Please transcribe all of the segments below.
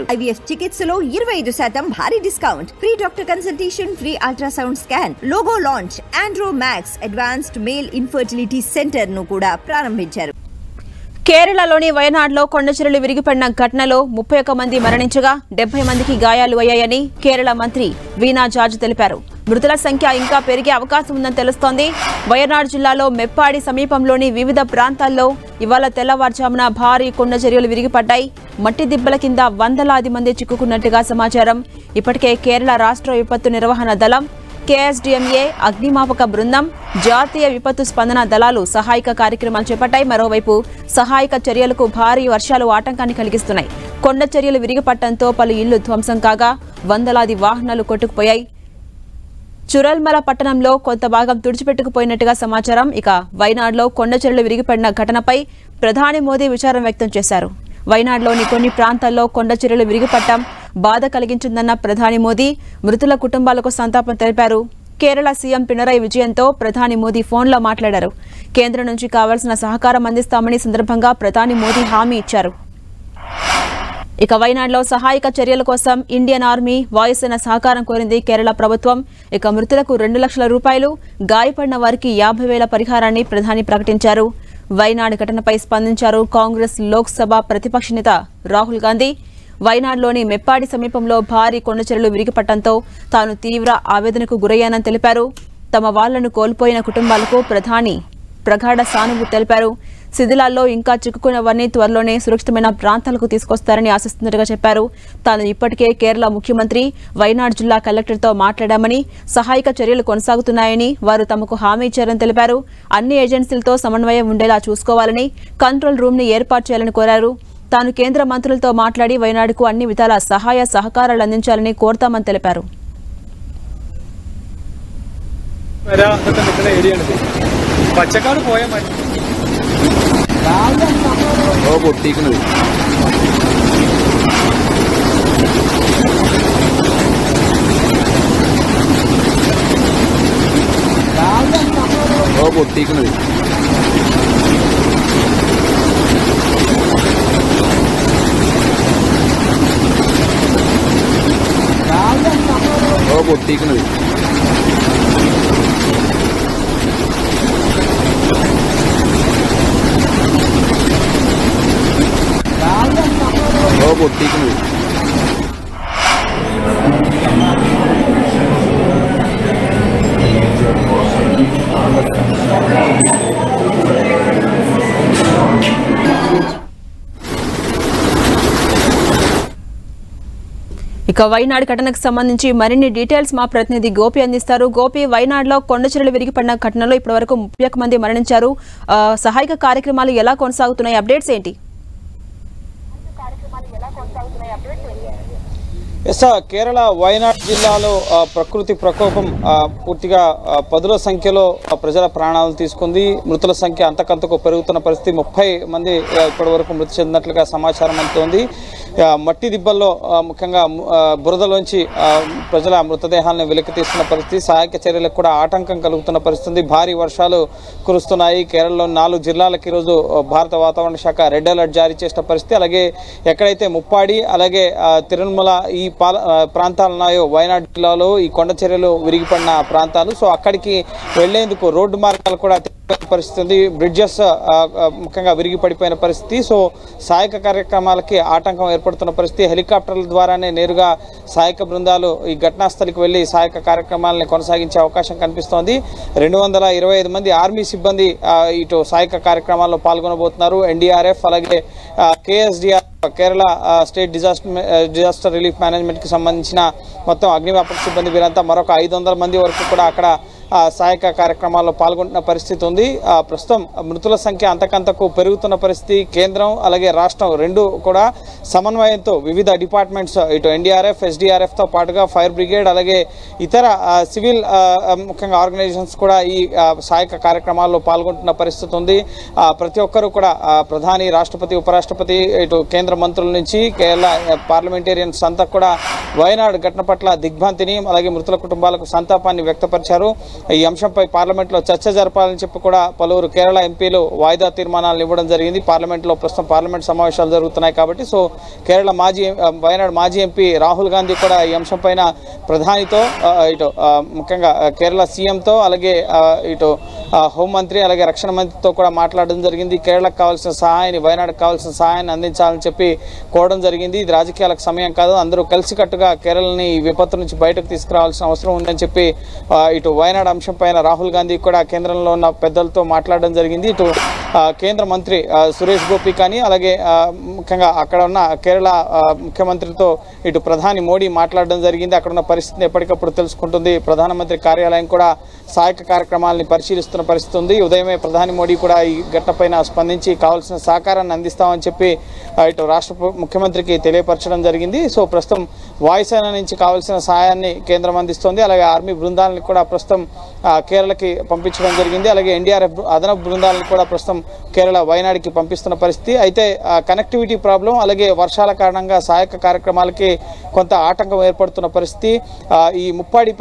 IVF చికిత్సలో 25% భారీ discount, free doctor consultation, free ultrasound scan, logo launch, Andro max advanced male infertility centre ను కూడా ప్రారంభించారు. కేరళలోని వయనాడ్లో కొండచెరులు విరిగిపడిన ఘటనలో 31 మంది మరణించగా 70 మందికి గాయాలు అయ్యాయని కేరళ మంత్రి వీణా జార్జ్ తెలిపారు. మృతుల సంఖ్య ఇంకా పెరిగే అవకాశం ఉందని తెలుస్తోంది. వయనాడ్ జిల్లాలో మెప్పాడి సమీపంలోని వివిధ ప్రాంతాల్లో ఇవాళ తెల్లవారుజామున భారీ కొండచెరువులు విరిగిపడ్డాయి. మట్టి దిబ్బల కింద వందలాది మంది చిక్కుకున్నట్టుగా సమాచారం. ఇప్పటికే కేరళ రాష్ట్ర విపత్తు నిర్వహణ దళం, KSDMA, అగ్నిమాపక బృందం, జాతీయ విపత్తు స్పందన దళాలు సహాయక కార్యక్రమాలు చేపట్టాయి. మరోవైపు సహాయక చర్యలకు భారీ వర్షాలు ఆటంకాన్ని కలిగిస్తున్నాయి. కొండ చర్యలు విరిగిపట్టడంతో పలు ఇళ్లు ధ్వంసం కాగా వందలాది వాహనాలు కొట్టుకుపోయాయి. చురల్మల పట్టణంలో కొంత భాగం తుడిచిపెట్టుకుపోయినట్టుగా సమాచారం. ఇక వయనాడ్లో కొండ చర్యలు విరిగిపడిన ఘటనపై ప్రధాని మోదీ విచారం వ్యక్తం చేశారు. వయనాడ్లోని కొన్ని ప్రాంతాల్లో కొండ చర్యలు విరిగిపట్టడం బాధ కలిగించిందన్న ప్రధాని మోదీ మృతుల కుటుంబాలకు సంతాపం తెలిపారు. కేరళ సీఎం పినరయి విజయన్తో ప్రధాని మోదీ ఫోన్లో మాట్లాడారు. కేంద్రం నుంచి కావాల్సిన సహకారం అందిస్తామని సందర్భంగా ప్రధాని మోదీ హామీ ఇచ్చారు. ఇక వయనాడ్లో సహాయక చర్యల కోసం ఇండియన్ ఆర్మీ, వాయుసేన సహకారం కోరింది కేరళ ప్రభుత్వం. ఇక మృతులకు 2 లక్షల రూపాయలు, గాయపడిన వారికి 50,000 పరిహారాన్ని ప్రధాని ప్రకటించారు. వయనాడ్ ఘటనపై స్పందించారు కాంగ్రెస్ లోక్సభ ప్రతిపక్ష నేత రాహుల్ గాంధీ. వయనాడ్లోని మెప్పాడి సమీపంలో భారీ కొండచెరువులు విరిగిపట్టడంతో తాను తీవ్ర ఆవేదనకు గురయ్యానని తెలిపారు. తమ వాళ్లను కోల్పోయిన కుటుంబాలకు ప్రధాని ప్రగాఢ సానుభూతి తెలిపారు. శిథిలాల్లో ఇంకా చిక్కుకున్న వారిని త్వరలోనే సురక్షితమైన ప్రాంతాలకు తీసుకొస్తారని ఆశిస్తున్నట్టుగా చెప్పారు. తాను ఇప్పటికే కేరళ ముఖ్యమంత్రి, వయనాడ్ జిల్లా కలెక్టర్తో మాట్లాడామని, సహాయక చర్యలు కొనసాగుతున్నాయని వారు తమకు హామీ ఇచ్చారని తెలిపారు. అన్ని ఏజెన్సీలతో సమన్వయం ఉండేలా చూసుకోవాలని, కంట్రోల్ రూమ్ ని ఏర్పాటు చేయాలని కోరారు. తాను కేంద్ర మంత్రులతో మాట్లాడి వయనాడ్కు అన్ని విధాల సహాయ సహకారాలు అందించాలని కోరతామని తెలిపారు. പച്ചക്കാട് പോയാൽ മതി. പൊട്ടിക്കുന്നത് പൊട്ടിക്കുന്നത് പൊട്ടിക്കുന്നത് പൊട്ടിക്കുന്നത് ఇక వయనాడ్ ఘటనకు సంబంధించి మరిన్ని డీటెయిల్స్ మా ప్రతినిధి గోపి అందిస్తారు. గోపి, వయనాడ్లో కొండచెరువులు విరిగిపడిన ఘటనలో ఇప్పటివరకు 31 మంది మరణించారు. సహాయక కార్యక్రమాలు ఎలా కొనసాగుతున్నాయి? అప్డేట్స్ ఏంటి? కేరళ వయనాడ్ జిల్లాలో ప్రకృతి ప్రకోపం పూర్తిగా పదుల సంఖ్యలో ప్రజల ప్రాణాలు తీసుకుంది. మృతుల సంఖ్య అంతకంతకు పెరుగుతున్న పరిస్థితి. 30 మంది ఇప్పటి వరకు మృతి చెందినట్లుగా సమాచారం అందుతోంది. మట్టి దిబ్బల్లో ముఖ్యంగా బురదలోంచి ప్రజల మృతదేహాలను వెలికి తీస్తున్న పరిస్థితి. సహాయక చర్యలకు కూడా ఆటంకం కలుగుతున్న పరిస్థితి. భారీ వర్షాలు కురుస్తున్నాయి. కేరళలో 4 జిల్లాలకు ఈరోజు భారత వాతావరణ శాఖ రెడ్ అలర్ట్ జారీ చేసిన పరిస్థితి. అలాగే ఎక్కడైతే ముప్పాడి, అలాగే తిరుమల ఈ ప్రాంతాలు ఉన్నాయో వయనాడ్ జిల్లాలో ఈ కొండ చర్యలు విరిగిపడిన ప్రాంతాలు, సో అక్కడికి వెళ్లేందుకు రోడ్డు మార్గాలు కూడా పరిస్థితి ఉంది. బ్రిడ్జెస్ ముఖ్యంగా విరిగి పడిపోయిన పరిస్థితి. సో సహాయక కార్యక్రమాలకి ఆటంకం ఏర్పడుతున్న పరిస్థితి. హెలికాప్టర్ల ద్వారానే నేరుగా సహాయక బృందాలు ఈ ఘటనా స్థలికి వెళ్లి సహాయక కార్యక్రమాలను కొనసాగించే అవకాశం కనిపిస్తోంది. 225 మంది ఆర్మీ సిబ్బంది ఇటు సహాయక కార్యక్రమాల్లో పాల్గొనబోతున్నారు. NDRF అలాగే KSDR Kerala state disaster relief management కి సంబంధించిన మొత్తం అగ్నిమాపక సిబ్బంది వీరంతా మరొక 500 మంది వరకు కూడా అక్కడ సహాయక కార్యక్రమాల్లో పాల్గొంటున్న పరిస్థితి ఉంది. ప్రస్తుతం మృతుల సంఖ్య అంతకంతకు పెరుగుతున్న పరిస్థితి. కేంద్రం అలాగే రాష్ట్రం రెండు కూడా సమన్వయంతో వివిధ డిపార్ట్మెంట్స్ ఇటు NDRF, SDRF తో పాటుగా ఫైర్ బ్రిగేడ్ అలాగే ఇతర సివిల్ ముఖ్యంగా ఆర్గనైజేషన్స్ కూడా ఈ సహాయక కార్యక్రమాల్లో పాల్గొంటున్న పరిస్థితి ఉంది. ప్రతి ఒక్కరూ కూడా ప్రధాని, రాష్ట్రపతి, ఉపరాష్ట్రపతి, ఇటు కేంద్ర మంత్రుల నుంచి కేరళ పార్లమెంటేరియన్స్ అంతా కూడా వయనాడ్ ఘటన పట్ల దిగ్భ్రాంతిని అలాగే మృతుల కుటుంబాలకు సంతాపాన్ని వ్యక్తపరిచారు. ఈ అంశంపై పార్లమెంట్లో చర్చ జరపాలని చెప్పి కూడా పలువురు కేరళ ఎంపీలు వాయిదా తీర్మానాలను ఇవ్వడం జరిగింది. పార్లమెంట్లో ప్రస్తుతం పార్లమెంట్ సమావేశాలు జరుగుతున్నాయి కాబట్టి సో వయనాడు మాజీ ఎంపీ రాహుల్ గాంధీ కూడా ఈ అంశం పైన ప్రధానితో ఇటు ముఖ్యంగా కేరళ సీఎంతో అలాగే ఇటు హోంమంత్రి అలాగే రక్షణ మంత్రితో కూడా మాట్లాడడం జరిగింది. కేరళకు కావాల్సిన సహాయాన్ని వయనాడుకు కావాల్సిన సహాయాన్ని అందించాలని చెప్పి కోరడం జరిగింది. ఇది రాజకీయాలకు సమయం కాదు, అందరూ కలిసికట్టుగా కేరళని ఈ విపత్తు నుంచి బయటకు తీసుకురావాల్సిన అవసరం ఉందని చెప్పి ఇటు వయనాడు అంశం పైన రాహుల్ గాంధీ కూడా కేంద్రంలో ఉన్న పెద్దలతో మాట్లాడడం జరిగింది. ఇటు కేంద్ర మంత్రి సురేష్ గోపి కానీ అలాగే ముఖ్యంగా అక్కడ ఉన్న కేరళ ముఖ్యమంత్రితో ఇటు ప్రధాని మోడీ మాట్లాడడం జరిగింది. అక్కడ ఉన్న పరిస్థితిని ఎప్పటికప్పుడు తెలుసుకుంటుంది. ప్రధానమంత్రి కార్యాలయం కూడా సహాయక కార్యక్రమాలని పరిశీలిస్తున్న పరిస్థితి ఉంది. ఉదయమే ప్రధాని మోడీ కూడా ఈ ఘటనపైన స్పందించి కావాల్సిన సహకారాన్ని అందిస్తామని చెప్పి ఇటు రాష్ట్ర ముఖ్యమంత్రికి తెలియపరచడం జరిగింది. సో ప్రస్తుతం వాయుసేన నుంచి కావాల్సిన సహాయాన్ని కేంద్రం అందిస్తోంది. అలాగే ఆర్మీ బృందాలను కూడా ప్రస్తుతం కేరళకి పంపించడం జరిగింది. అలాగే ఎన్డీఆర్ఎఫ్ అదనపు బృందాలను కూడా ప్రస్తుతం కేరళ వయనాడుకి పంపిస్తున్న పరిస్థితి. అయితే కనెక్టివిటీ ప్రాబ్లం అలాగే వర్షాల కారణంగా సహాయక కార్యక్రమాలకి కొంత ఆటంకం ఏర్పడుతున్న పరిస్థితి. ఈ మెప్పాడి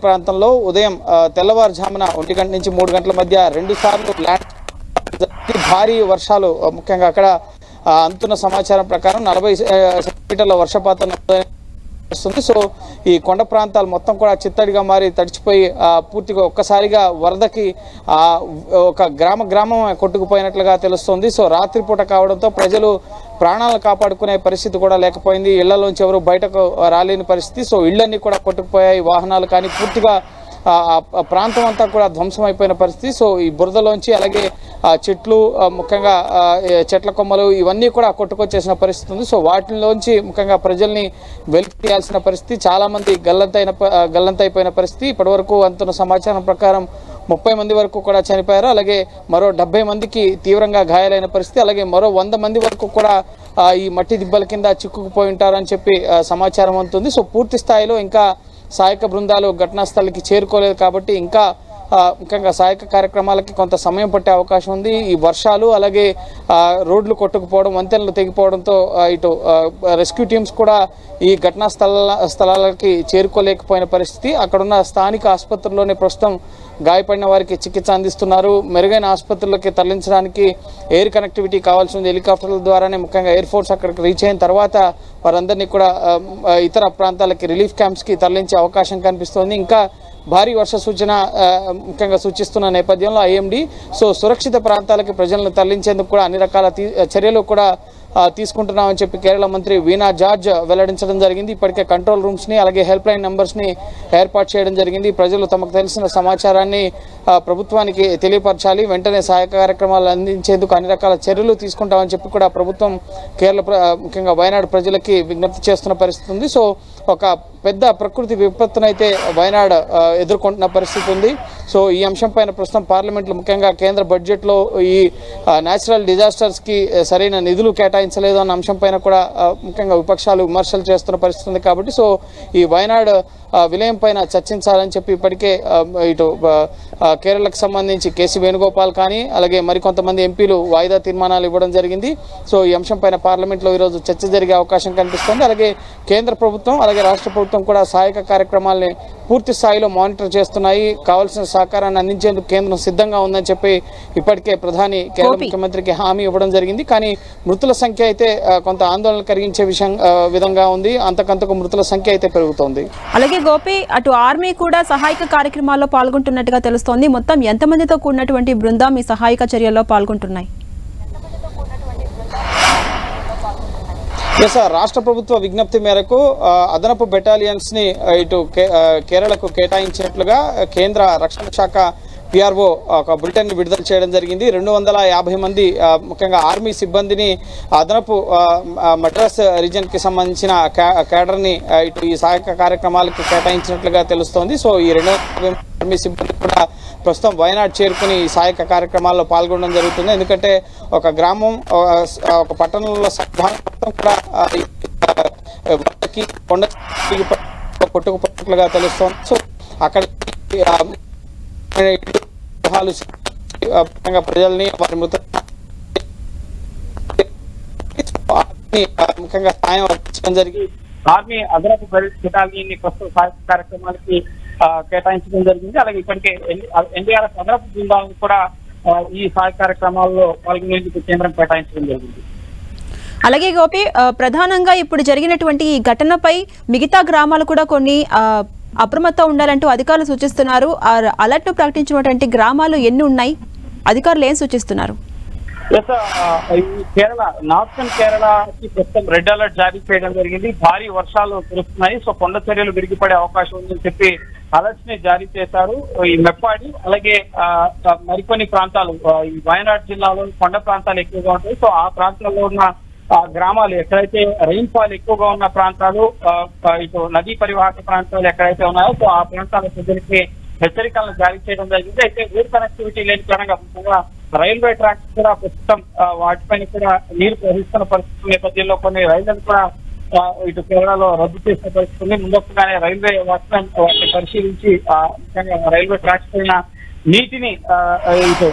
ప్రాంతంలో ఉదయం తెల్లవారుజామున 1 గంట నుంచి 3 గంటల మధ్య 2 సార్లు భారీ వర్షాలు ముఖ్యంగా అక్కడ అందుతున్న సమాచారం ప్రకారం 40 సెంటీమీటర్ల వర్షపాతం వస్తుంది. సో ఈ కొండ ప్రాంతాలు మొత్తం కూడా చిత్తడిగా మారి తడిచిపోయి పూర్తిగా ఒక్కసారిగా వరదకి ఒక గ్రామం కొట్టుకుపోయినట్లుగా తెలుస్తుంది. సో రాత్రిపూట కావడంతో ప్రజలు ప్రాణాలను కాపాడుకునే పరిస్థితి కూడా లేకపోయింది. ఇళ్లలోంచి ఎవరు బయటకు రాలేని పరిస్థితి. సో ఇళ్లన్నీ కూడా కొట్టుకుపోయాయి, వాహనాలు కానీ పూర్తిగా ప్రాంతం అంతా కూడా ధ్వంసం అయిపోయిన పరిస్థితి. సో ఈ బురదలోంచి అలాగే చెట్లు ముఖ్యంగా చెట్ల కొమ్మలు ఇవన్నీ కూడా కొట్టుకొచ్చేసిన పరిస్థితి ఉంది. సో వాటిలోంచి ముఖ్యంగా ప్రజల్ని వెలికి తీయాల్సిన పరిస్థితి. చాలామంది గల్లంతైపోయిన పరిస్థితి. ఇప్పటివరకు అందుతున్న సమాచారం ప్రకారం 30 మంది వరకు కూడా చనిపోయారు. అలాగే మరో 70 మందికి తీవ్రంగా గాయాలైన పరిస్థితి. అలాగే మరో 100 మంది వరకు కూడా ఈ మట్టి దిబ్బల కింద చిక్కుకుపోయి ఉంటారని చెప్పి సమాచారం అందుతుంది. సో పూర్తి స్థాయిలో ఇంకా సహాయక బృందాలు ఘటనా స్థలికి చేరుకోలేదు కాబట్టి ఇంకా ముఖ్యంగా సహాయక కార్యక్రమాలకి కొంత సమయం పట్టే అవకాశం ఉంది. ఈ వర్షాలు అలాగే రోడ్లు కొట్టుకుపోవడం, వంతెనలు తెగిపోవడంతో ఇటు రెస్క్యూ టీమ్స్ కూడా ఈ ఘటనా స్థలాలకి చేరుకోలేకపోయిన పరిస్థితి. అక్కడున్న స్థానిక ఆసుపత్రుల్లోనే ప్రస్తుతం గాయపడిన వారికి చికిత్స అందిస్తున్నారు. మెరుగైన ఆసుపత్రులకి తరలించడానికి ఎయిర్ కనెక్టివిటీ కావాల్సి ఉంది. హెలికాప్టర్ల ద్వారానే ముఖ్యంగా ఎయిర్ ఫోర్స్ అక్కడికి రీచ్ అయిన తర్వాత వారందరినీ కూడా ఇతర ప్రాంతాలకి రిలీఫ్ క్యాంప్స్కి తరలించే అవకాశం కనిపిస్తోంది. ఇంకా భారీ వర్ష సూచన ముఖ్యంగా సూచిస్తున్న నేపథ్యంలో ఐఎండీ సో సురక్షిత ప్రాంతాలకి ప్రజలను తరలించేందుకు కూడా అన్ని రకాల చర్యలు కూడా తీసుకుంటున్నామని చెప్పి కేరళ మంత్రి వీణా జార్జ్ వెల్లడించడం జరిగింది. ఇప్పటికే కంట్రోల్ రూమ్స్ని అలాగే హెల్ప్ లైన్ నెంబర్స్ని ఏర్పాటు చేయడం జరిగింది. ప్రజలు తమకు తెలిసిన సమాచారాన్ని ప్రభుత్వానికి తెలియపరచాలి, వెంటనే సహాయక కార్యక్రమాలు అందించేందుకు అన్ని రకాల చర్యలు తీసుకుంటామని చెప్పి కూడా ప్రభుత్వం ముఖ్యంగా వయనాడు ప్రజలకి విజ్ఞప్తి చేస్తున్న పరిస్థితి ఉంది. సో ఒక పెద్ద ప్రకృతి విపత్తునైతే వయనాడు ఎదుర్కొంటున్న పరిస్థితి ఉంది. సో ఈ అంశం పైన ప్రస్తుతం పార్లమెంట్లో ముఖ్యంగా కేంద్ర బడ్జెట్లో ఈ న్యాచురల్ డిజాస్టర్స్కి సరైన నిధులు కేటాయించలేదు అన్న అంశం పైన కూడా ముఖ్యంగా విపక్షాలు విమర్శలు చేస్తున్న పరిస్థితి ఉంది. కాబట్టి సో ఈ వయనాడు విలయం పైన చర్చించాలని చెప్పి ఇప్పటికే ఇటు కేరళకు సంబంధించి కేసీ వేణుగోపాల్ కానీ అలాగే మరికొంతమంది ఎంపీలు వాయిదా తీర్మానాలు ఇవ్వడం జరిగింది. సో ఈ అంశం పైన పార్లమెంట్లో ఈరోజు చర్చ జరిగే అవకాశం కనిపిస్తోంది. అలాగే కేంద్ర ప్రభుత్వం అలాగే రాష్ట్ర ప్రభుత్వం కూడా సహాయక కార్యక్రమాల్ని పూర్తి స్థాయిలో మానిటర్ చేస్తున్నాయి. కావాల్సిన సహకారాన్ని అందించేందుకు కేంద్రం సిద్ధంగా ఉందని చెప్పి ఇప్పటికే ప్రధాని కేరళ ముఖ్యమంత్రికి హామీ ఇవ్వడం జరిగింది. కానీ మృతుల సంఖ్య అయితే కొంత ఆందోళన కలిగించే విధంగా ఉంది. అంతకంతకు మృతుల సంఖ్య అయితే పెరుగుతోంది. అలాగే గోపి, అటు ఆర్మీ కూడా సహాయక కార్యక్రమాల్లో పాల్గొంటున్నట్టుగా తెలుస్తోంది. మొత్తం ఎంతమందితో కూడినటువంటి బృందం ఈ సహాయక చర్యల్లో పాల్గొంటున్నాయి? రాష్ట్ర ప్రభుత్వ విజ్ఞప్తి మేరకు అదనపు బెటాలియన్స్ ని ఇటు కేరళకు కేటాయించినట్లుగా కేంద్ర రక్షణ శాఖ పిఆర్ఓ ఒక బులెటిన్ విడుదల చేయడం జరిగింది. 250 మంది ముఖ్యంగా ఆర్మీ సిబ్బందిని అదనపు మద్రాస్ రీజన్ కి సంబంధించిన కేడర్ని ఇటు ఈ సహాయక కార్యక్రమాలకు కేటాయించినట్లుగా తెలుస్తోంది. సో ఈ 250 ఆర్మీ సిబ్బంది కూడా ప్రస్తుతం వయనాడు చేరుకుని ఈ సహాయక కార్యక్రమాల్లో పాల్గొనడం జరుగుతుంది. ఎందుకంటే ఒక గ్రామం ఒక పట్టణంలో మొత్తం కూడా కొండ కొట్టుకుపోయినట్లుగా తెలుస్తోంది. సో అక్కడ ప్రజల్ని వారి మృత ముఖ్యంగా సాయం అందించడం జరిగింది. ఆర్మీ అదనపు బెటాలియన్ ప్రస్తుతం సహాయక కార్యక్రమాలకి కేటాయించడం జరిగింది. అలాగే ఇప్పటికే ఎన్డీఆర్ఎఫ్ అదనపు బృందాలను కూడా ఈ సహాయ కార్యక్రమాల్లో పాల్గొనేందుకు కేంద్రం కేటాయించడం జరిగింది. అలాగే గోపి, ప్రధానంగా ఇప్పుడు జరిగినటువంటి ఈ ఘటనపై మిగతా గ్రామాలు కూడా కొన్ని అప్రమత్తం ఉండాలంటూ అధికారులు సూచిస్తున్నారు. అలర్ట్ ను ప్రకటించినటువంటి గ్రామాలు ఎన్ని ఉన్నాయి, అధికారులు ఏం సూచిస్తున్నారు? కేరళ నార్థన్ కేరళకి ప్రస్తుతం రెడ్ అలర్ట్ జారీ చేయడం జరిగింది. భారీ వర్షాలు కురుస్తున్నాయి. సో కొండ చర్యలు విరిగిపడే అవకాశం ఉందని చెప్పి అలర్ట్స్ ని జారీ చేశారు. ఈ మెప్పాడి అలాగే మరికొన్ని ప్రాంతాలు ఈ వయనాడ్ జిల్లాలో కొండ ప్రాంతాలు ఎక్కువగా ఉంటాయి. సో ఆ ప్రాంతాల్లో ఉన్న గ్రామాలు ఎక్కడైతే రెయిన్ ఫాల్ ఎక్కువగా ఉన్న ప్రాంతాలు, ఇటు నదీ పరివాహక ప్రాంతాలు ఎక్కడైతే ఉన్నాయో సో ఆ ప్రాంతాల ప్రజలకి హెచ్చరికలను జారీ చేయడం జరిగింది. అయితే ఎయిర్ కనెక్టివిటీ లేని కారణంగా ముఖ్యంగా రైల్వే ట్రాక్స్ కూడా ప్రస్తుతం వాటిపైన కూడా నీరు ప్రవహిస్తున్న పరిస్థితి నేపథ్యంలో కొన్ని రైళ్లను కూడా ఇటు కేరళలో రద్దు చేసిన పరిస్థితి. ముందస్తుగానే రైల్వే వాచ్మెన్ వాటిని పరిశీలించి ముఖ్యంగా రైల్వే ట్రాక్స్ పైన నీటిని ఇటు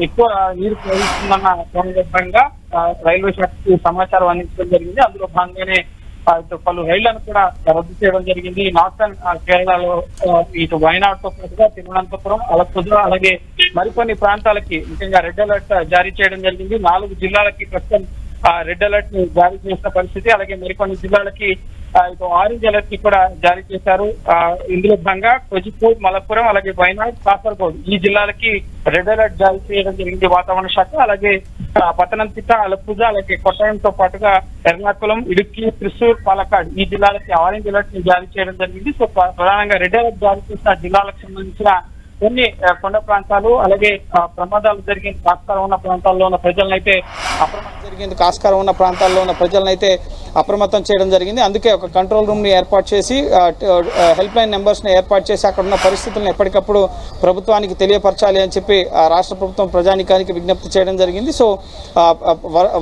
ఎక్కువ నీరు ప్రవహిస్తుందన్న సందర్భంగా రైల్వే శాఖకి సమాచారం అందించడం జరిగింది. అందులో భాగంగానే పలు రైళ్లను కూడా రద్దు చేయడం జరిగింది. నార్థన్ కేరళలో ఇటు వయనాడ్ తో పాటుగా తిరువనంతపురం, అలప్పుజ అలాగే మరికొన్ని ప్రాంతాలకి ముఖ్యంగా రెడ్ అలర్ట్ జారీ చేయడం జరిగింది. 4 జిల్లాలకి ప్రస్తుతం రెడ్ అలర్ట్ ని జారీ చేసిన పరిస్థితి. అలాగే మరికొన్ని జిల్లాలకి ఇటు ఆరెంజ్ అలర్ట్ ని కూడా జారీ చేశారు. ఇందులో భాగంగా కోజికోడ్, మలప్పురం అలాగే వయనాడ్, కాసర్గోడ్ ఈ జిల్లాలకి రెడ్ అలర్ట్ జారీ చేయడం జరిగింది వాతావరణ శాఖ. అలాగే పతనంతిట్ట, అలప్పుజ అలాగే కొట్టాయంతో పాటుగా ఎర్నాకుళం, ఇడుక్కి, త్రిశూర్, పాలక్కాడ్ ఈ జిల్లాలకి ఆరెంజ్ అలర్ట్ ని జారీ చేయడం జరిగింది. సో ప్రధానంగా రెడ్ అలర్ట్ జారీ చేసిన జిల్లాలకు సంబంధించిన కొన్ని కొండ ప్రాంతాలు అలాగే ప్రమాదాలు జరిగిన ఆస్కారం ఉన్న ప్రాంతాల్లో ఉన్న ప్రజలనైతే అప్రమత్తం చేయడం జరిగింది. అందుకే ఒక కంట్రోల్ రూమ్ ని ఏర్పాటు చేసి హెల్ప్ లైన్ నెంబర్స్ ని ఏర్పాటు చేసి అక్కడ ఉన్న పరిస్థితులను ఎప్పటికప్పుడు ప్రభుత్వానికి తెలియపరచాలి అని చెప్పి రాష్ట్ర ప్రభుత్వం ప్రజానికానికి విజ్ఞప్తి చేయడం జరిగింది. సో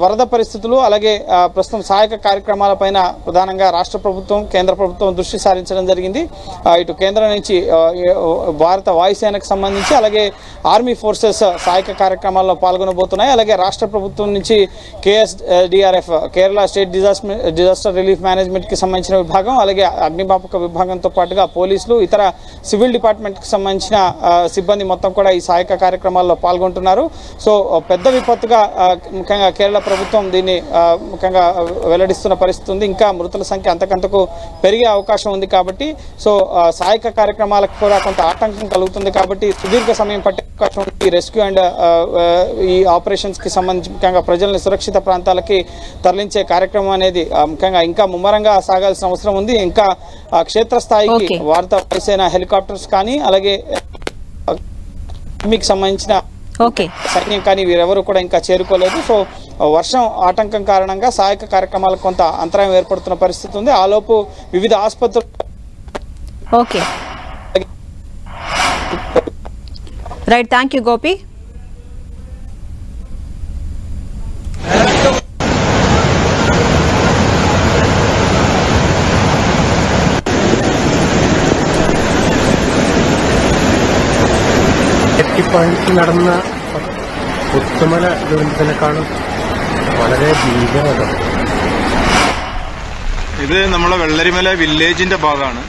వరద పరిస్థితులు అలాగే ప్రస్తుతం సహాయక కార్యక్రమాలపైన ప్రధానంగా రాష్ట్ర ప్రభుత్వం, కేంద్ర ప్రభుత్వం దృష్టి సారించడం జరిగింది. ఇటు కేంద్రం నుంచి భారత వాయుసేనకు సంబంధించి అలాగే ఆర్మీ ఫోర్సెస్ సహాయక కార్యక్రమాల్లో పాల్గొనబోతున్నాయి. అలాగే రాష్ట్ర ప్రభుత్వం నుంచి KSDRF Kerala state disaster relief management కి సంబంధించిన విభాగం, అలాగే అగ్నిమాపక విభాగంతో పాటుగా పోలీసులు, ఇతర సివిల్ డిపార్ట్మెంట్ కి సంబంధించిన సిబ్బంది మొత్తం కూడా ఈ సహాయక కార్యక్రమాల్లో పాల్గొంటున్నారు. సో పెద్ద విపత్తుగా ముఖ్యంగా కేరళ ప్రభుత్వం దీన్ని ముఖ్యంగా వెల్లడిస్తున్న పరిస్థితి ఉంది. ఇంకా మృతుల సంఖ్య అంతకంతకు పెరిగే అవకాశం ఉంది కాబట్టి సో సహాయక కార్యక్రమాలకు కూడా కొంత ఆటంకం కలుగుతుంది కాబట్టి సుదీర్ఘ సమయం పట్టే అవకాశం ఉంది. ఈ రెస్క్యూ అండ్ ఈ ఆపరేషన్స్ కి సంబంధించి ముఖ్యంగా ప్రజల్ని సురక్షిత ప్రాంతాలకి తరలించే కార్యక్రమం అనేది ముఖ్యంగా ఇంకా ముమ్మరంగా సాగాల్సిన అవసరం ఉంది. ఇంకా క్షేత్రస్థాయికి భారత వాయుసేన హెలికాప్టర్స్ కానీ అలాగే మీకు సంబంధించిన సైన్యం కానీ వీరెవరు కూడా ఇంకా చేరుకోలేదు. సో వర్షం ఆటంకం కారణంగా సహాయక కార్యక్రమాలకు కొంత అంతరాయం ఏర్పడుతున్న పరిస్థితి ఉంది. ఆలోపు వివిధ ఆసుపత్రులు రైట్, థ్యాంక్ యూ గోపి. എത്തിപ്പഴിച്ച് നടന്ന പുത്തുമല ദുരന്തത്തിനെക്കാളും വളരെ ഭീകരമാണ്. ഇത് നമ്മളെ വെള്ളരിമല വില്ലേജിന്റെ ഭാഗമാണ്.